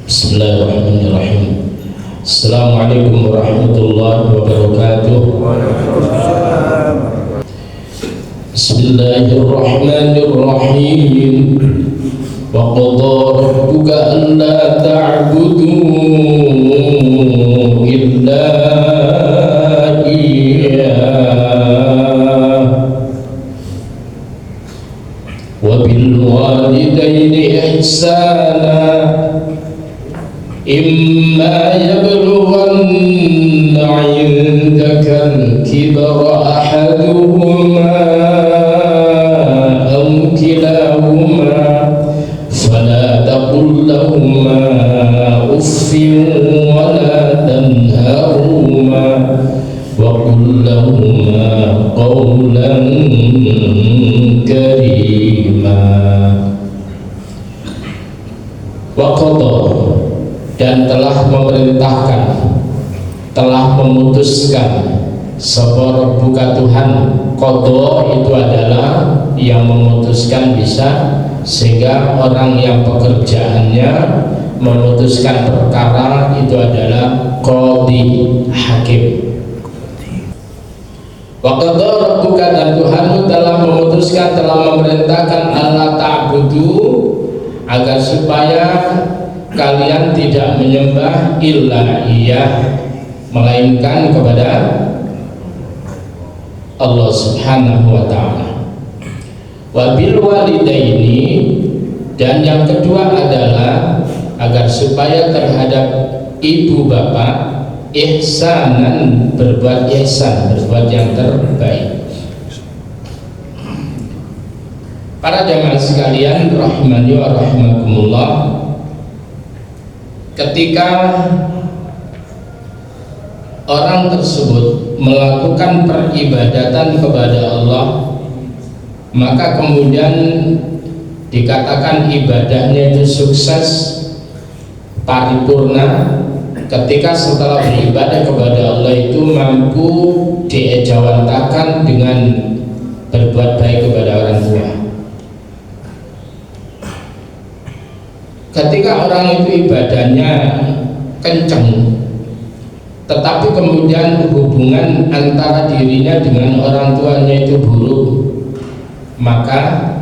Bismillahirrahmanirrahim. Assalamualaikum warahmatullahi wabarakatuh. Bismillahirrahmanirrahim. Wa qadha rabbuka alla ta'budu illa iyyah wa bil walidayni ihsana imma yablughanna 'indaka al-kibara ahaduhuma aw kilahuma fala taqul lahumā uffin wa la tanharhumā wa qul lahumā qawlan karīmā. Wa qadha, dan telah memerintahkan, telah memutuskan sapa Rabbuka Tuhan. Qadha itu adalah yang memutuskan bisa, sehingga orang yang pekerjaannya memutuskan perkara itu adalah qadhi, hakim. Wa qadha Rabbuka, dan Tuhanmu telah memutuskan, telah memerintahkan alla ta'budu, agar supaya kalian tidak menyembah illa Iyyah, melainkan kepada Allah Subhanahu wa ta'ala. Wa bil walidaini, dan yang kedua adalah agar supaya terhadap ibu bapak ihsanan, berbuat ihsan, berbuat yang terbaik. Para jamaah sekalian rahimani wa rahimakumullah, ketika orang tersebut melakukan peribadatan kepada Allah, maka kemudian dikatakan ibadahnya itu sukses, paripurna, ketika setelah beribadah kepada Allah itu mampu diejawantakan dengan berbuat baik kepada orang tua. Ketika orang itu ibadahnya kenceng, tetapi kemudian hubungan antara dirinya dengan orang tuanya itu buruk, maka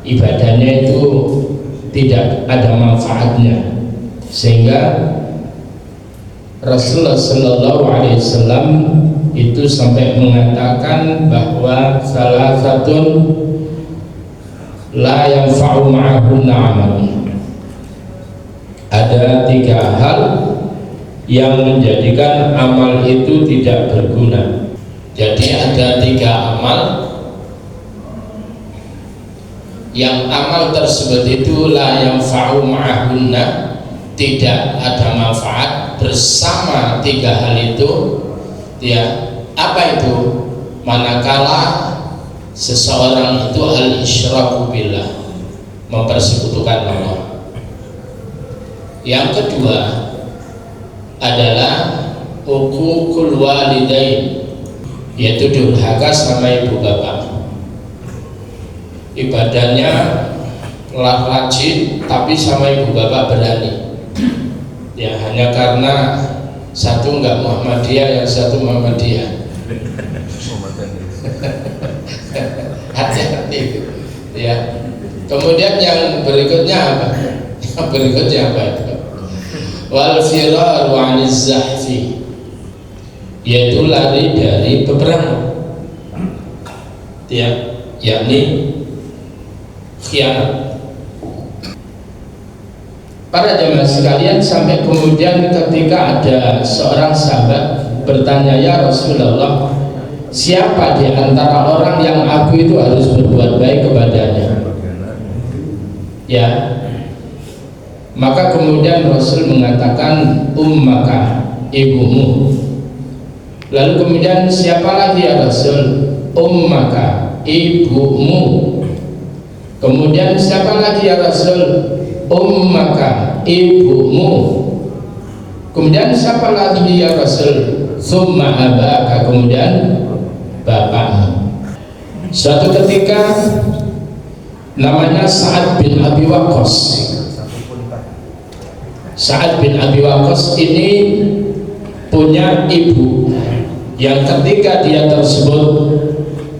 ibadahnya itu tidak ada manfaatnya. Sehingga Rasulullah Sallallahu Alaihi Wasallam itu sampai mengatakan bahwa salah satu la yanfa'u ma'ahunna amalun, ada tiga hal yang menjadikan amal itu tidak berguna. Jadi ada tiga amal yang amal tersebut itu la yanfa'u ma'ahunna, tidak ada manfaat bersama tiga hal itu. Ya, apa itu? Manakala seseorang itu al-isyraku billah, mempersekutukan Allah. Yang kedua adalah uququl walidain, yaitu durhaka sama ibu bapak. Ibadahnya rajin, tapi sama ibu bapak berani. Ya, hanya karena satu enggak Muhammadiyah, yang satu Muhammadiyah. Hati-hati. Ya. Kemudian yang berikutnya apa? Yang berikutnya apa itu? Wal firaru 'aniz zahfi, yaitu lari dari peperangan, ya, yakni khianat. Para jamaah sekalian, sampai kemudian ketika ada seorang sahabat bertanya, ya Rasulullah, siapa di antara orang yang aku itu harus berbuat baik kepadanya? Ya, maka kemudian Rasul mengatakan ummaka, ibumu. Lalu kemudian siapa lagi ya Rasul? Ummaka, ibumu. Kemudian siapa lagi ya Rasul? Ummaka, ibumu. Kemudian siapa lagi ya Rasul? Summa abaka, kemudian bapakmu. Suatu ketika namanya Sa'ad bin Abi Waqqas. Sa'ad bin Abi Waqqas ini punya ibu yang ketika dia tersebut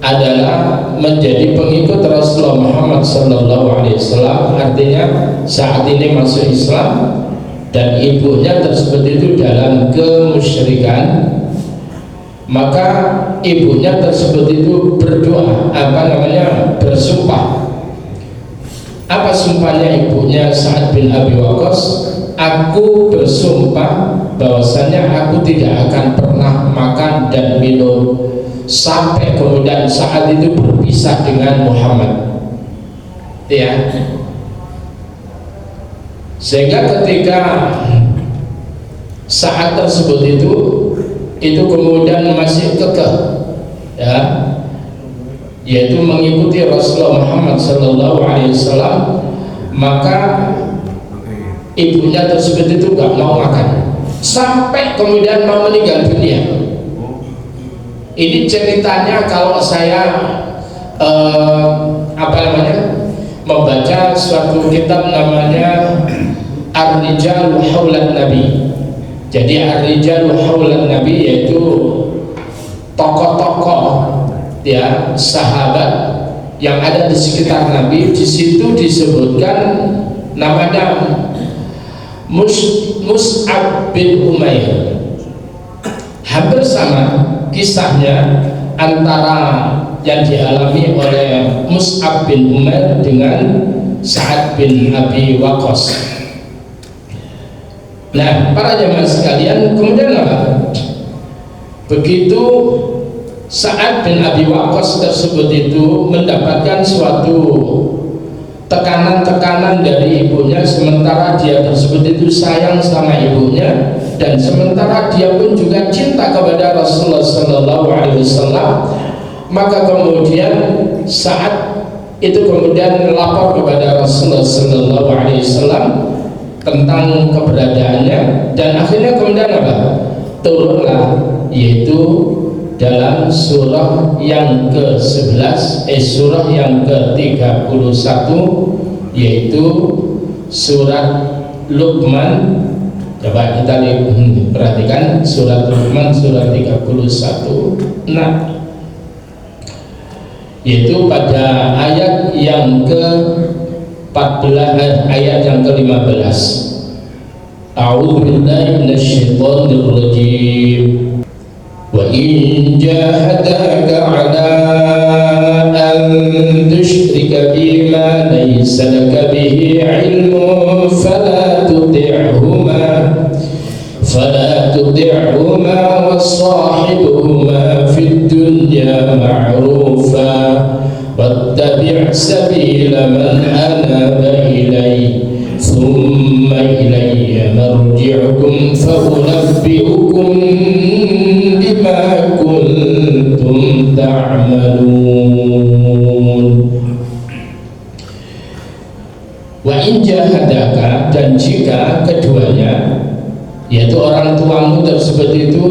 adalah menjadi pengikut Rasulullah Muhammad SAW, artinya saat ini masuk Islam, dan ibunya tersebut itu dalam kemusyrikan. Maka ibunya tersebut itu berdoa, bersumpah. Apa sumpahnya ibunya Sa'ad bin Abi Waqqas? Aku bersumpah bahwasanya aku tidak akan pernah makan dan minum sampai kemudian saat itu berpisah dengan Muhammad, ya. Sehingga ketika saat tersebut itu kemudian masih kekeh, ya, yaitu mengikuti Rasulullah Muhammad SAW, maka ibunya tersebut itu gak mau makan sampai kemudian mau meninggal dunia. Ini ceritanya kalau saya membaca suatu kitab namanya Ar-Rijalu Haulan Nabi. Jadi Ar-Rijalu Haulan Nabi yaitu tokoh-tokoh, ya, sahabat yang ada di sekitar Nabi. Di situ disebutkan namanya Mus'ab bin Umair. Hampir sama kisahnya antara yang dialami oleh Mus'ab bin Umair dengan Sa'ad bin Abi Waqqas. Nah, para jemaah sekalian, kemudian apa? Begitu Sa'ad bin Abi Waqqas tersebut itu mendapatkan suatu tekanan-tekanan dari ibunya, sementara dia tersebut itu sayang sama ibunya, dan sementara dia pun juga cinta kepada Rasulullah SAW, maka kemudian saat itu kemudian lapor kepada Rasulullah SAW tentang keberadaannya, dan akhirnya kemudian apa? Turunlah, yaitu dalam surah yang ke-11, surah yang ke-31, yaitu surat Luqman. Coba kita perhatikan surat Luqman surat 31. Nah, yaitu pada ayat yang ke-14, ayat yang ke-15. A'udzu billahi minasyaitonir rajim. Wa in jahadaka 'ala an tusyrika bima laysa laka bihi 'ilmun fala tuti'huma wa sahibhuma fid dunya ma'rufa wattabi' sabila man anaba ilayya thumma ilayya marji'ukum fa unabbi'ukum bima kuntum ta'malun. Wa in jahadaka, dan jika keduanya, yaitu orang tuamu tersebut itu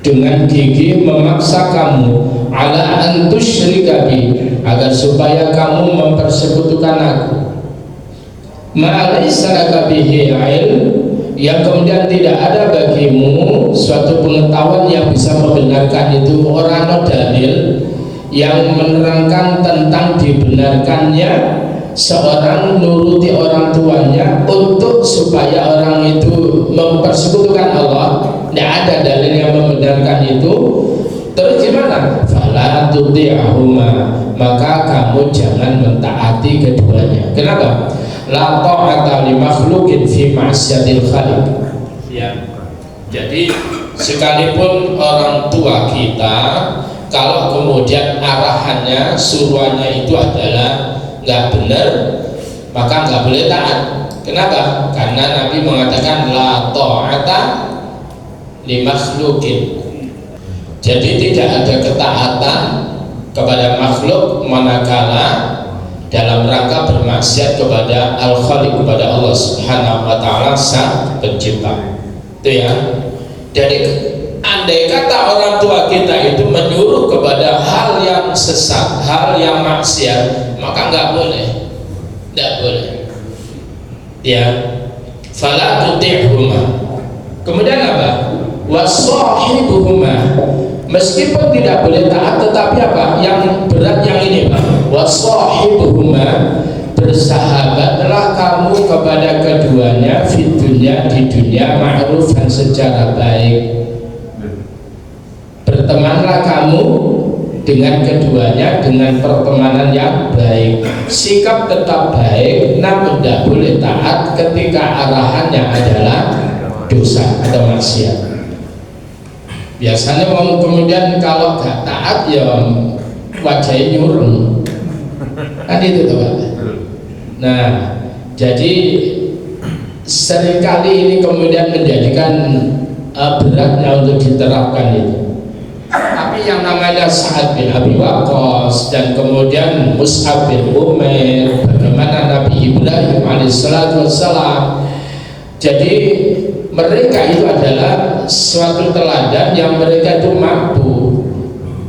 dengan gigih memaksa kamu, ala an tusyrika bi, agar supaya kamu mempersekutukan aku, ma laysa laka bihi ilm, yang kemudian tidak ada bagimu suatu pengetahuan yang bisa membenarkan itu, orang dalil yang menerangkan tentang dibenarkannya seorang nuruti orang tuanya untuk supaya orang itu mempersekutukan Allah. Tidak ada dalil yang membenarkan itu. Terus gimana? Fala tuti'ahuma, maka kamu jangan mentaati keduanya. Kenapa? La ta'ata li makhluqin fi ma'siyatil khaliq. Ya. Jadi sekalipun orang tua kita, kalau kemudian arahannya, suruhannya itu adalah nggak benar, maka nggak boleh taat. Kenapa? Karena Nabi mengatakan la ta'ata li makhluqin. Jadi tidak ada ketaatan kepada makhluk manakala dalam rangka bermaksiat kepada Al-Khaliq, kepada Allah Subhanahu wa Ta'ala, Sang Pencipta. Itu ya. Jadi andai kata orang tua kita itu menyuruh kepada hal yang sesat, hal yang maksiat, maka nggak boleh, ya. fala tuti'huma. Kemudian apa? Wasahibuhuma, meskipun tidak boleh taat tetapi apa? Yang berat yang ini Pak. Wasahibuhuma, bersahabatlah kamu kepada keduanya di dunia ma'rufan, secara baik. Bertemanlah kamu dengan keduanya dengan pertemanan yang baik. Sikap tetap baik, namun tidak boleh taat ketika arahannya adalah dosa atau maksiat. Biasanya orang kemudian kalau gak taat ya wajahnya nyurung, kan itu tuh Pak. Nah, jadi seringkali ini kemudian menjadikan beratnya untuk diterapkan itu. Tapi yang namanya Sa'ad bin Abi Waqqas dan kemudian Mus'ab bin Umair, bagaimana Nabi Ibrahim alaihissalatu wassalam, jadi mereka itu adalah suatu teladan yang mereka itu mampu.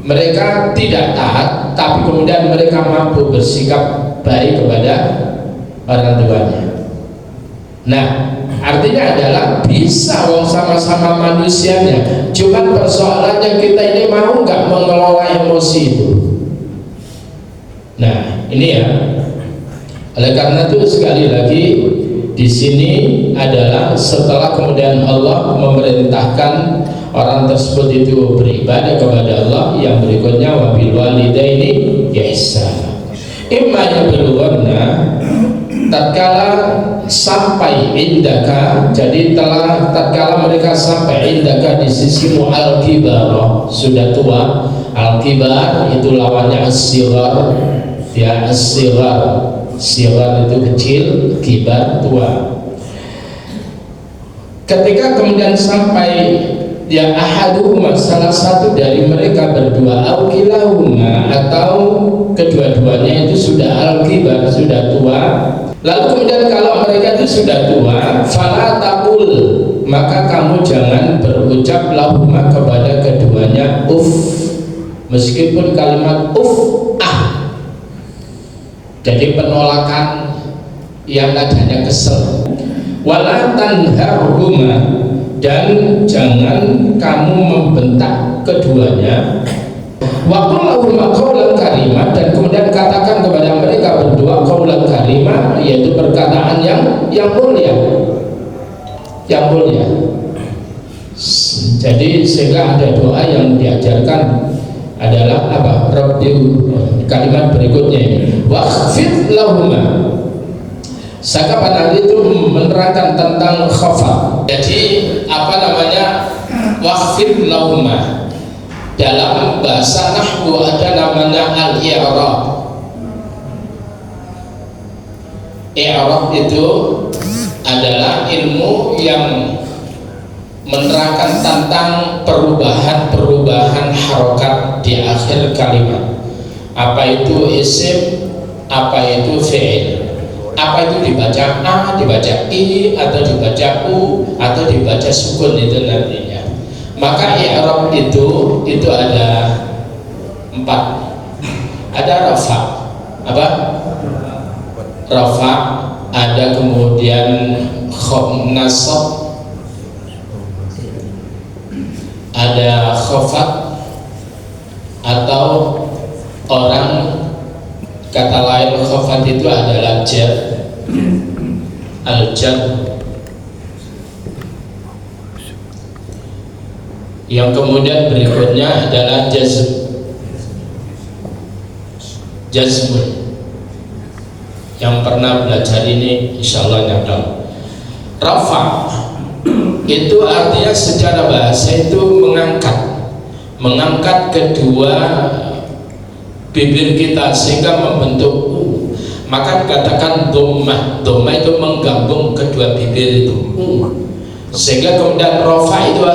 Mereka tidak taat, tapi kemudian mereka mampu bersikap baik kepada orang tuanya. Nah, artinya adalah bisa wong sama-sama manusianya. Cuman persoalannya kita ini mau nggak mengelola emosi itu. Nah, ini ya. Oleh karena itu sekali lagi di sini adalah setelah kemudian Allah memerintahkan orang tersebut itu beribadah kepada Allah, yang berikutnya wabil walidaini ihsana. Imma yablughanna, tatkala sampai indaka, jadi tatkala mereka sampai indaka di sisimu al-kibar, sudah tua. Al-kibar itu lawannya as-sighar, ya as-sighar. Sighar itu kecil, kibar tua. Ketika kemudian sampai ya ahaduhuma, salah satu dari mereka berdua, au kilahuma, atau kedua-duanya itu sudah al-kibar, sudah tua. Lalu kemudian kalau mereka itu sudah tua, fala taqul, maka kamu jangan berucap lahuma kepada keduanya uff, meskipun kalimat uff jadi penolakan yang nadanya kesel. Wala tanharhuma, dan jangan kamu membentak keduanya. Wa qul lahum qawlan karima, dan kemudian katakan kepada mereka berdua qawlan karima, yaitu perkataan yang mulia, yang mulia. Jadi sehingga ada doa yang diajarkan adalah apa? Rabbi, kalimat berikutnya ini wakhfid lahuma. Sakapan nanti itu menerangkan tentang khafat. Jadi apa namanya wakhfid lahuma, dalam bahasa nahwu ada namanya al-i'rab. I'rab itu adalah ilmu yang menerangkan tentang perubahan harokat di akhir kalimat. Apa itu isim, apa itu fi'il, apa itu dibaca a, dibaca i, atau dibaca u, atau dibaca sukun, itu nantinya. Maka i'rab itu ada 4. Ada rafa, apa? Rafa, ada kemudian nasab, ada khafat, atau orang kata lain khafat itu adalah jar, al-jar. Yang kemudian berikutnya adalah jazmun. Yang pernah belajar ini insyaallah nyadar. Rafa itu artinya secara bahasa itu mengangkat kedua bibir kita sehingga membentuk u. Maka dikatakan dhammah. Dhammah itu menggabung kedua bibir itu u. Sehingga kemudian rafa itu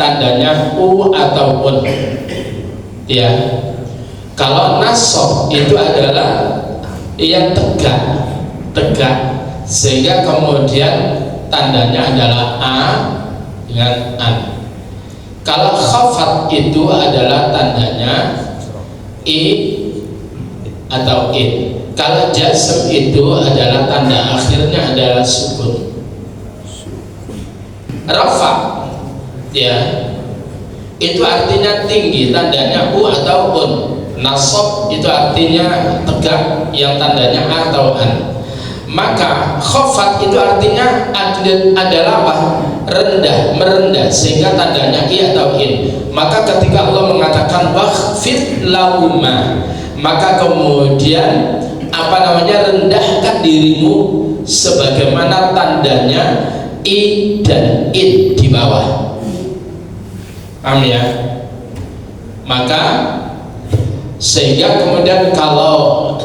tandanya u atau un. Ya. Kalau nasab itu adalah yang tegak, sehingga kemudian tandanya adalah a dengan an. Kalau khafat itu adalah tandanya i atau in. Kalau jazm itu adalah tanda akhirnya adalah sukun. rafa ya itu artinya tinggi, tandanya u atau un. Nasab itu artinya tegak, yang tandanya a atau an. Maka khafat itu artinya adalah apa? Rendah, merendah, sehingga tandanya i atau in. Maka ketika Allah mengatakan wakhfid lahuma, maka kemudian apa namanya, rendahkan dirimu sebagaimana tandanya i dan in di bawah. Paham ya? Maka sehingga kemudian kalau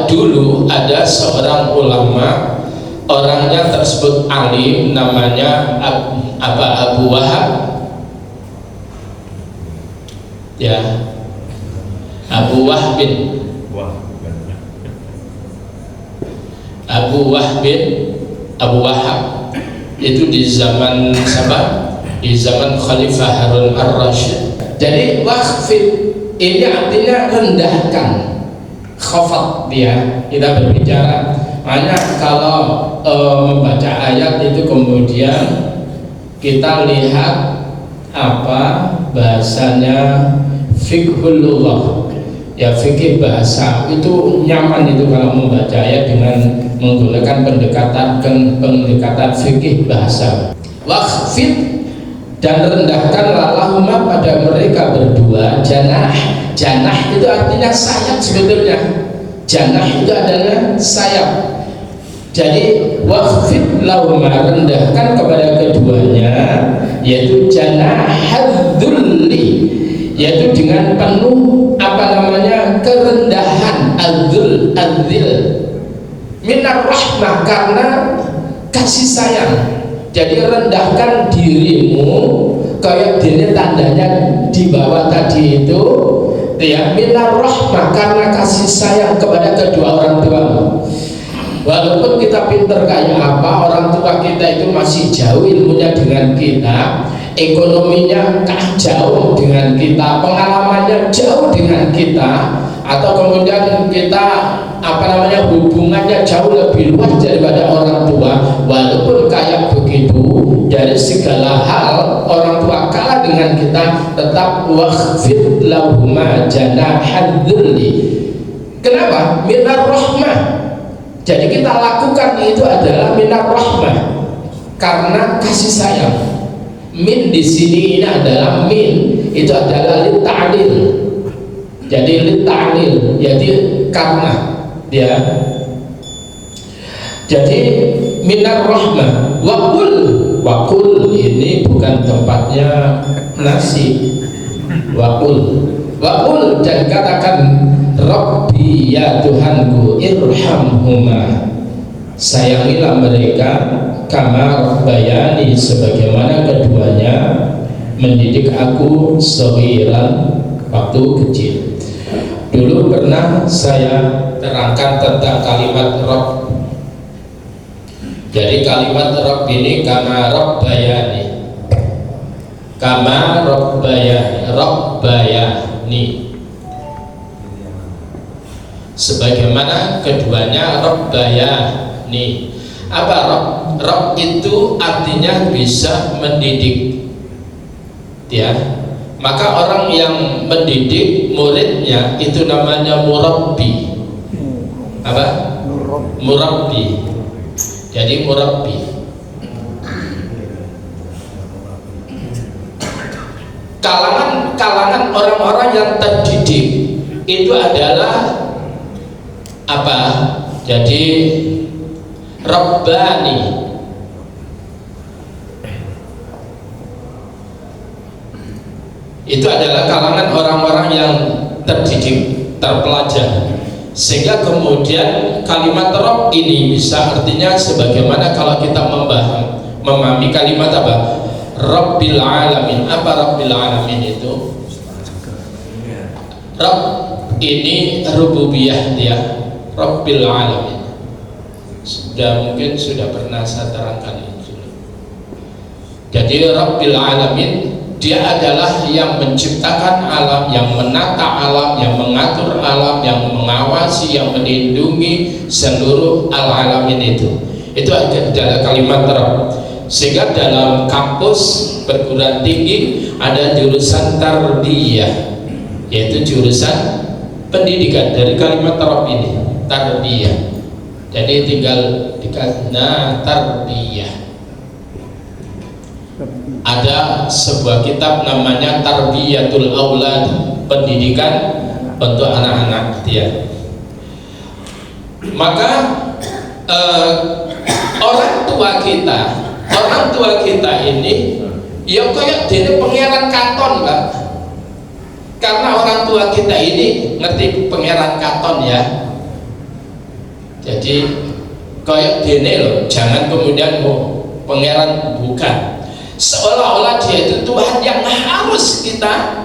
dulu ada seorang ulama, orangnya tersebut alim, namanya Abu Wahab ya, Abu Wahab itu di zaman sahabat, di zaman Khalifah Harun Ar-Rasyid. Jadi wakhfid ini artinya rendahkan, khafat dia. Kita berbicara, makanya kalau membaca ayat itu kemudian kita lihat apa bahasanya fiqhul lughah ya, fikih bahasa itu nyaman itu kalau membaca ayat dengan menggunakan pendekatan fikih bahasa. Wakhfid, dan rendahkanlah lahuma pada mereka berdua janah. Janah itu artinya sayap sebetulnya. Janah itu adalah sayap. Jadi wakhfid lahuma, rendahkan kepada keduanya, yaitu janah hadzulli, yaitu dengan penuh apa namanya, kerendahan, adzul, adzil, minar rahmah, karena kasih sayang. Jadi rendahkan dirimu kayak dini tandanya di bawah tadi itu ya, minar rahmah, karena kasih sayang kepada kedua orang tuamu. Walaupun kita pinter kayak apa, orang tua kita itu masih jauh ilmunya dengan kita, ekonominya jauh dengan kita, pengalamannya jauh dengan kita, atau kemudian kita apa namanya, hubungannya jauh lebih luas daripada orang tua. Walaupun kayak begitu, dari segala hal orang tua kalah dengan kita, tetap wakhfid lahuma janahan dzulli. Kenapa? Minar rahmah. Jadi kita lakukan itu adalah minar rahmah, karena kasih sayang. Min di sini ini adalah min, itu adalah lit ta'lil. Jadi lit ta'lil, jadi karena ya. Jadi minar rahmah. Wakul ini bukan tempatnya nasi. Wakul dan katakan Rabbi ya Tuhanku irhamhuma, sayangilah mereka, kama rabbayani, sebagaimana keduanya mendidik aku saghiran, waktu kecil. Dulu pernah saya terangkan tentang kalimat Rabb. Jadi kalimat Rabb ini kama rabbayani, kama rabbayani, sebagaimana keduanya rabbayani. Apa Rabb? Rabb itu artinya bisa mendidik ya. Maka orang yang mendidik muridnya itu namanya murabbi. Apa? Murabbi. Jadi murabbi. Kalangan orang-orang yang terdidik itu adalah apa? Jadi Rabbani. Itu adalah kalangan orang-orang yang terdidik, terpelajar, sehingga kemudian kalimat Rabb ini bisa artinya sebagaimana kalau kita memahami kalimat apa? Rabbil alamin. Apa Rabbil alamin itu? Rabb ini rububiyah dia, Rabbil alamin. Mungkin sudah pernah saya terangkan itu. Jadi Rabbil alamin, dia adalah yang menciptakan alam, yang menata alam, yang mengatur alam, yang mengawasi, yang melindungi seluruh al-alamin itu. Itu adalah kalimat Rabb. Sehingga dalam kampus perguruan tinggi ada jurusan tarbiyah, yaitu jurusan pendidikan. Dari kalimat tarab ini, tarbiyah. Jadi tinggal tarbiyah. Ada sebuah kitab namanya Tarbiyatul Aulad, pendidikan untuk anak-anak dia. Maka orang tua kita ini ya kayak dene pangeran katon, Pak. Karena orang tua kita ini ngerti pangeran katon ya. Jadi kayak dene loh, jangan kemudian pangeran, bukan. Seolah-olah dia itu Tuhan yang harus kita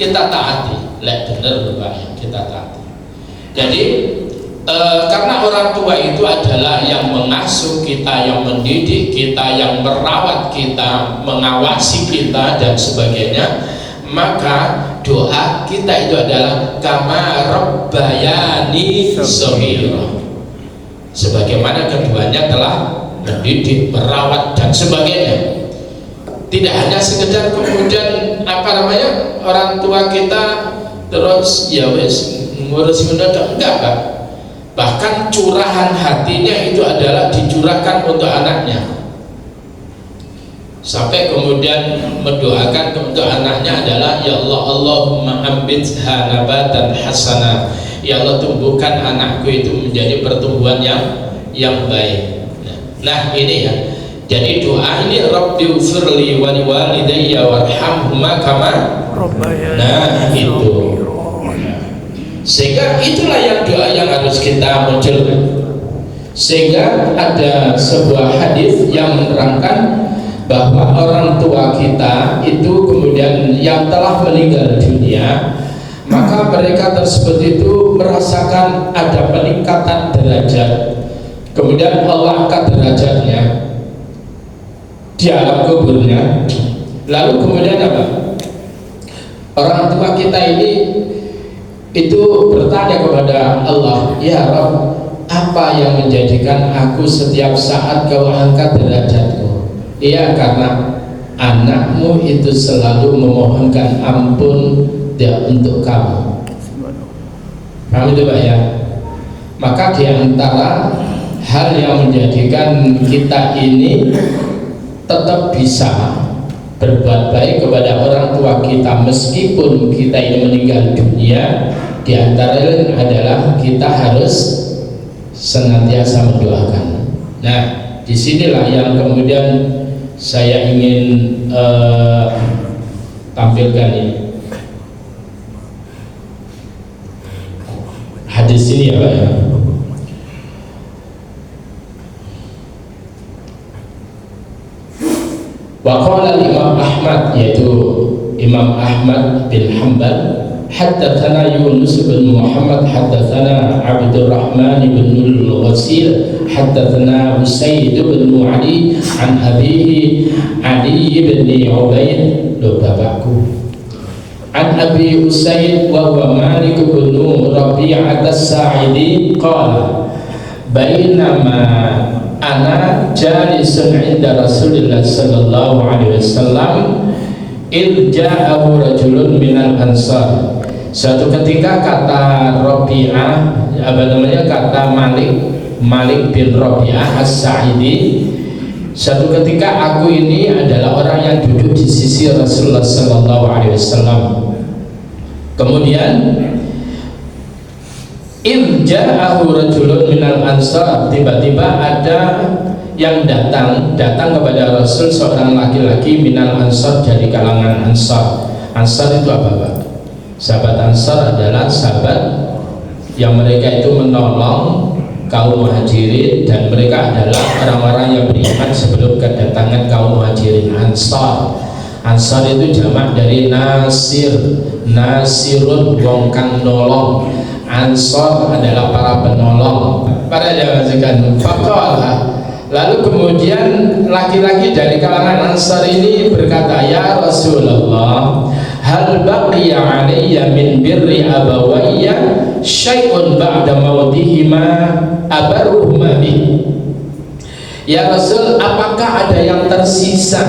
taati. Lah bener loh Pak, kita taati. Jadi karena orang tua itu adalah yang mengasuh kita, yang mendidik kita, yang merawat kita, mengawasi kita dan sebagainya, maka doa kita itu adalah kama rabbayani shaghira, sebagaimana keduanya telah mendidik, merawat dan sebagainya. Tidak hanya sekedar kemudian orang tua kita terus ya wes ngurus mendadak, enggak Pak. Bahkan curahan hatinya itu adalah dicurahkan untuk anaknya, sampai kemudian mendoakan untuk anaknya adalah ya Allah, Allahumma ambitha nabatan hasanah, ya Allah tumbuhkan anakku itu menjadi pertumbuhan yang baik. Nah ini ya, jadi doa ini Rabbighfirli wa liwalidayya warhamhuma kama rabbayani. Nah itu, sehingga itulah yang doa yang harus kita munculkan. Sehingga ada sebuah hadis yang menerangkan bahwa orang tua kita itu kemudian yang telah meninggal dunia, maka mereka tersebut itu merasakan ada peningkatan derajat. Kemudian Allah angkat derajatnya di alam kuburnya. Lalu kemudian apa? Orang tua kita ini itu bertanya kepada Allah, ya Rabb, apa yang menjadikan aku setiap saat kau angkat derajatku? Iya, karena anakmu itu selalu memohonkan ampun untuk kamu. Paham itu Pak ya? Maka di antara hal yang menjadikan kita ini tetap bisa berbuat baik kepada orang tua kita meskipun kita ini meninggal dunia, di antara lain adalah kita harus senantiasa mendoakan. Nah, disinilah yang kemudian saya ingin tampilkan ini hadis ini ya Pak ya. Waqala Imam Ahmad, yaitu Imam Ahmad bin Hanbal, haddatsana Yunus bin Muhammad haddatsana Abdurrahman bin al-Ghasil haddatsana Usayd bin Ali an abihi Ali bin Ubayd, bapakku, an Abi Usayd wa huwa Malik bin Rabi'ah as-Sa'idi qala bainama ana jalisun inda Rasulillah sallallahu alaihi wasallam id ja'ahu rajulun minal ansar. Suatu ketika, kata Rabi'ah, kata Malik bin Rabi'ah as-Sa'idi, suatu ketika aku ini adalah orang yang duduk di sisi Rasulullah sallallahu alaihi wasallam. Kemudian ja'ahu rajulun minal ansar, tiba-tiba ada yang datang kepada Rasul, seorang laki-laki minal ansar, dari kalangan ansar. Ansar itu apa Pak? Sahabat ansar adalah sahabat yang mereka itu menolong kaum muhajirin, dan mereka adalah orang-orang yang beriman sebelum kedatangan kaum muhajirin. Ansar itu jamak dari nasirun, wong kang nolong. Ansor adalah para penolong, para jamaah. Faqala, lalu kemudian laki-laki dari kalangan Ansar ini berkata, ya Rasulullah, hal baqiya alayya min birri abawayya syai'un ba'da mautihima abaruhuma bi. Ya Rasul, apakah ada yang tersisa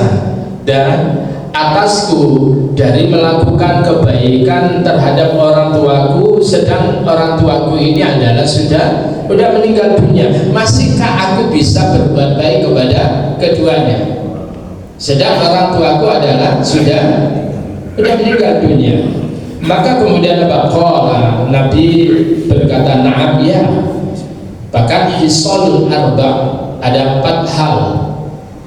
dan atasku dari melakukan kebaikan terhadap orang tuaku, sedang orang tuaku ini adalah sudah meninggal dunia, masihkah aku bisa berbuat baik kepada keduanya, sedang orang tuaku adalah sudah meninggal dunia? Maka kemudian Nabi berkata, na'am, ya. Bahkan hisolul arba, ada 4 hal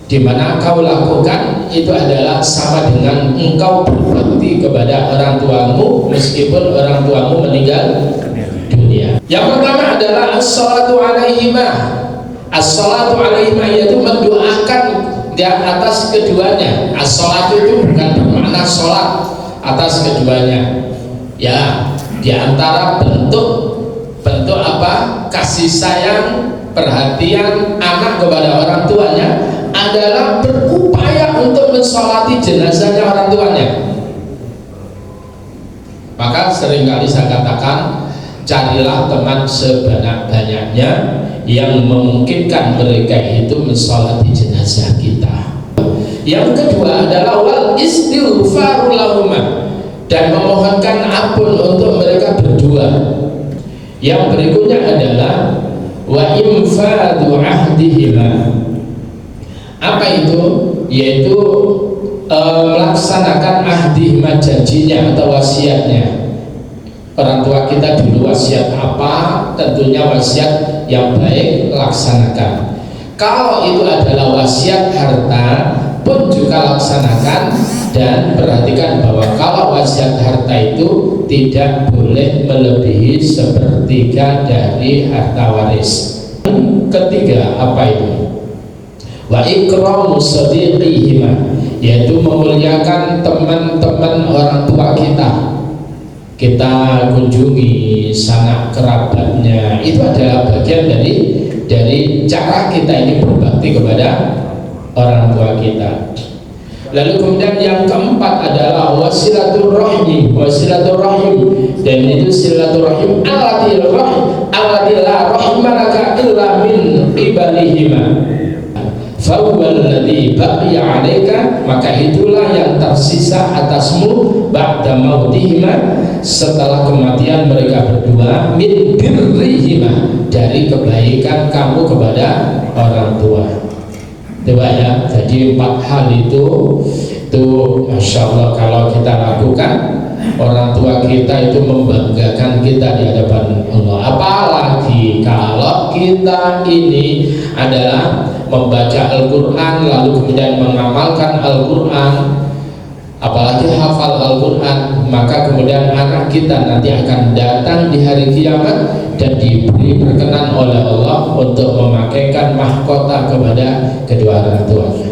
di mana kau lakukan itu adalah sama dengan engkau berbakti kepada orang tuamu meskipun orang tuamu meninggal dunia. Yang pertama adalah as-salatu alaihimah. As-salatu alaihimah yaitu mendoakan di atas keduanya. As-salatu itu bukan bermakna sholat atas keduanya. Ya, di antara bentuk apa? Kasih sayang, perhatian anak kepada orang tuanya adalah berupaya untuk mensolati jenazahnya orang tuanya. Maka seringkali saya katakan, carilah teman sebanyak-banyaknya yang memungkinkan mereka itu mensolati jenazah kita. Yang kedua adalah wal istighfaru lahuma, dan memohonkan ampun untuk mereka berdua. Yang berikutnya adalah wa infadu ahdihima. Apa itu? Yaitu melaksanakan ahdihima, janjinya atau wasiatnya. Orang tua kita dulu wasiat apa? Tentunya wasiat yang baik, laksanakan. Kalau itu adalah wasiat harta pun juga laksanakan, dan perhatikan bahwa kalau wasiat harta itu tidak boleh melebihi 1/3 dari harta waris. Ketiga, apa itu? Wa ikramu sadiqihima, yaitu memuliakan teman-teman orang tua kita. Kita kunjungi sanak kerabatnya, itu adalah bagian dari cara kita ini berbakti kepada orang tua kita. Lalu kemudian yang keempat adalah wasilaturrahim, dan itu silaturrahim allati la rahmanaka illa min qibalihima. Fawwalladzi baqiya 'alaika, maka itulah yang tersisa atasmu ba'da mautihima, setelah kematian mereka berdua, min birrihima, dari kebaikan kamu kepada orang tua. Coba ya, jadi 4 hal itu Masya Allah, kalau kita lakukan, orang tua kita itu membanggakan kita di hadapan Allah. Apalagi kalau kita ini adalah membaca Al-Quran lalu kemudian mengamalkan Al-Quran, apalagi hafal Al-Quran, maka kemudian anak kita nanti akan datang di hari kiamat dan diberi berkenan oleh Allah untuk memakaikan mahkota kepada kedua orang tuanya.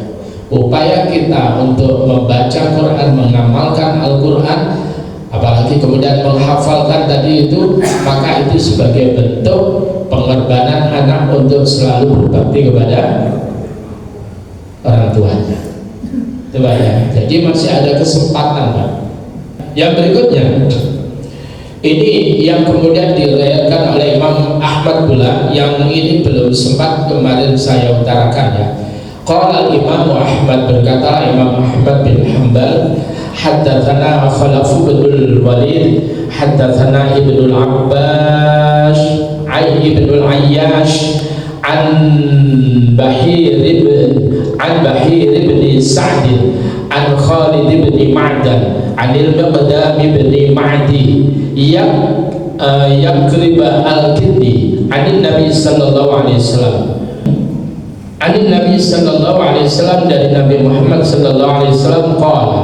Upaya kita untuk membaca Quran, mengamalkan Al-Quran, apalagi kemudian menghafalkan tadi itu, maka itu sebagai bentuk pengorbanan anak untuk selalu berbakti kepada orang tuanya. Coba ya, jadi masih ada kesempatan, Pak. Yang berikutnya, ini yang kemudian diriwayatkan oleh Imam Ahmad pula, yang ini belum sempat kemarin saya utarakan ya. Qala Imam Ahmad, berkata Imam Ahmad bin Hanbal, haddatsana Khalaf bin Walid, haddatsana Ibnu Abbas, Ibnu Ayyash, an Bahir ibn Sa'd, an Khalid ibn Ma'dan, anil Miqdam ibn Ma'di, Yakrib al-Kindi, anin Nabi sallallahu alaihi wasallam, anin Nabi sallallahu alaihi wasallam, dari Nabi Muhammad sallallahu alaihi wasallam, qala,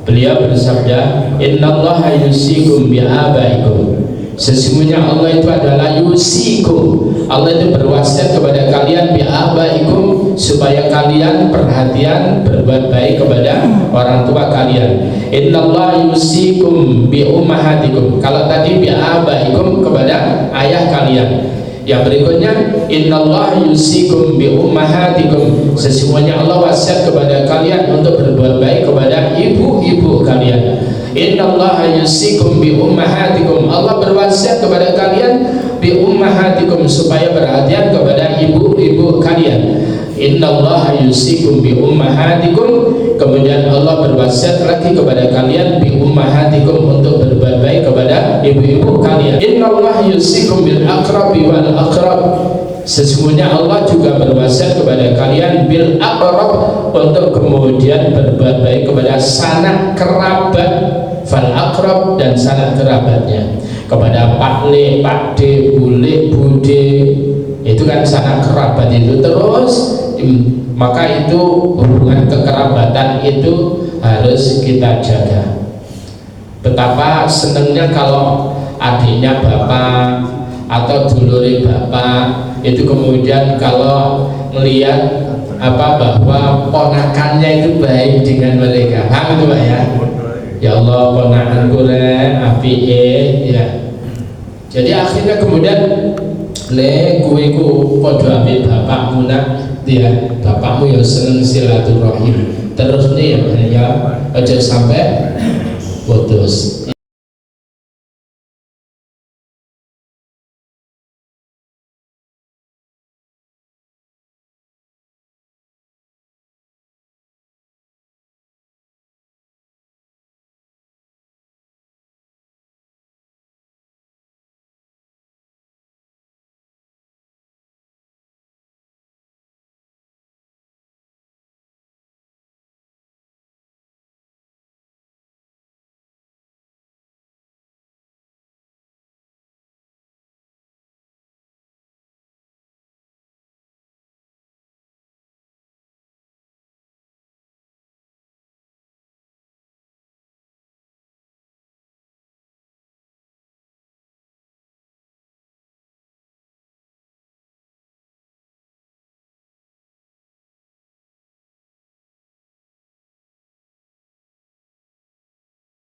beliau bersabda, innallaha yusikum bi abaikum, sesungguhnya Allah itu adalah yusikum, Allah itu berwasiat kepada kalian bi abaikum, supaya kalian perhatian berbuat baik kepada orang tua kalian. Innallaha yusikum bi ummahatikum, kalau tadi bi abaikum kepada ayah kalian. Yang berikutnya, innallaha yusikum bi ummahatikum, sesungguhnya Allah wasiat kepada kalian untuk berbuat baik kepada ibu-ibu kalian. Innallaha yusikum bi ummahatikum, Allah berwasiat kepada kalian bi ummahatikum, supaya perhatian kepada ibu-ibu kalian. Innallaha yusikum bi ummahatikum, kemudian Allah berwasiat lagi kepada kalian bi ummahatikum, untuk berbuat baik kepada ibu-ibu kalian. Innallaha yusikum bil aqrabi wal aqrab, sesungguhnya Allah juga berwasiat kepada kalian bil aqrab, untuk kemudian berbuat baik kepada sanak kerabat, fal aqrab, dan sanak kerabatnya, kepada Pak Le, Pak D, Bule, Bude, itu kan sanak kerabat itu. Terus maka itu hubungan kekerabatan itu harus kita jaga. Betapa senangnya kalau adiknya bapak atau dulure bapak itu kemudian kalau melihat bahwa ponakannya itu baik dengan mereka. Paham itu Pak ya? Ya Allah, ponakanku apike ya. Jadi akhirnya kemudian le kueku podo ambil bapakmu nak ya, bapakmu yang seneng silaturahim terus nih ya, aja sampai putus.